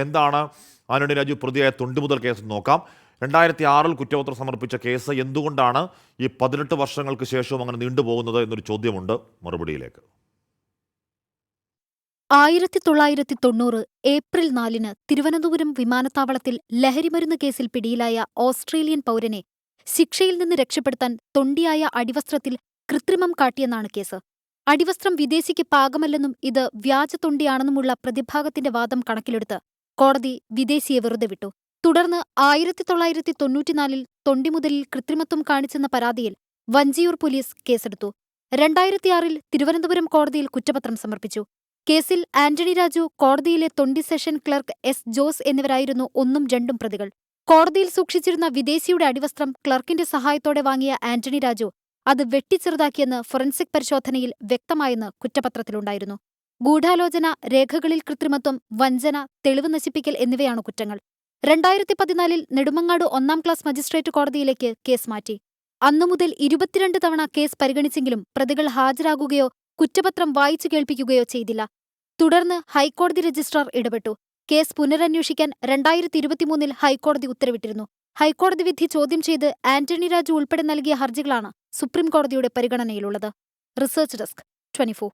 എന്താണ് ആന്റണി രാജു പ്രതിയായ തൊണ്ടിമുതൽ കേസ് നോക്കാം. 2006 കുറ്റപത്രം സമർപ്പിച്ച കേസ് എന്തുകൊണ്ടാണ് ഈ 18 വർഷങ്ങൾക്ക് ശേഷവും അങ്ങനെ നീണ്ടുപോകുന്നത് എന്നൊരു ചോദ്യമുണ്ട്. മറുപടിയിലേക്ക്. 1990 ഏപ്രിൽ 4 തിരുവനന്തപുരം വിമാനത്താവളത്തിൽ ലഹരിമരുന്ന് കേസിൽ പിടിയിലായ ഓസ്ട്രേലിയൻ പൗരനെ ശിക്ഷയിൽ നിന്ന് രക്ഷപ്പെടുത്താൻ തൊണ്ടിയായ അടിവസ്ത്രത്തിൽ കൃത്രിമം കാട്ടിയെന്നാണ് കേസ്. അടിവസ്ത്രം വിദേശിക്ക് പാകമല്ലെന്നും ഇത് വ്യാജ തൊണ്ടിയാണെന്നുമുള്ള പ്രതിഭാഗത്തിന്റെ വാദം കണക്കിലെടുത്ത് കോടതി വിദേശിയെ വെറുതെ വിട്ടു. തുടർന്ന് 1994 തൊണ്ടിമുതലിൽ കൃത്രിമത്വം കാണിച്ചെന്ന പരാതിയിൽ വഞ്ചിയൂർ പോലീസ് കേസെടുത്തു. 2006 തിരുവനന്തപുരം കോടതിയിൽ കുറ്റപത്രം സമർപ്പിച്ചു. കേസിൽ ആന്റണി രാജു, കോടതിയിലെ തൊണ്ടി സെഷൻ ക്ലർക്ക് എസ് ജോസ് എന്നിവരായിരുന്നു 1ഉം 2ഉം പ്രതികൾ. കോടതിയിൽ സൂക്ഷിച്ചിരുന്ന വിദേശിയുടെ അടിവസ്ത്രം ക്ലർക്കിന്റെ സഹായത്തോടെ വാങ്ങിയ ആന്റണി രാജു അത് വെട്ടിച്ചെറുതാക്കിയെന്ന് ഫോറൻസിക് പരിശോധനയിൽ വ്യക്തമായെന്ന് കുറ്റപത്രത്തിലുണ്ടായിരുന്നു. ഗൂഢാലോചന, രേഖകളിൽ കൃത്രിമത്വം, വഞ്ചന, തെളിവ് നശിപ്പിക്കൽ എന്നിവയാണ് കുറ്റങ്ങൾ. 2014 നെടുമങ്ങാട് 1ാം ക്ലാസ് മജിസ്ട്രേറ്റ് കോടതിയിലേക്ക് കേസ് മാറ്റി. അന്നുമുതൽ 22 തവണ കേസ് പരിഗണിച്ചെങ്കിലും പ്രതികൾ ഹാജരാകുകയോ കുറ്റപത്രം വായിച്ചു കേൾപ്പിക്കുകയോ ചെയ്തില്ല. തുടർന്ന് ഹൈക്കോടതി രജിസ്ട്രാർ ഇടപെട്ടു. കേസ് പുനരന്വേഷിക്കാൻ 2023 ഹൈക്കോടതി ഉത്തരവിട്ടിരുന്നു. ഹൈക്കോടതി വിധി ചോദ്യം ചെയ്ത് ആന്റണി രാജു ഉൾപ്പെടെ നൽകിയ ഹർജികളാണ് സുപ്രീംകോടതിയുടെ പരിഗണനയിലുള്ളത്. Research desk, 24.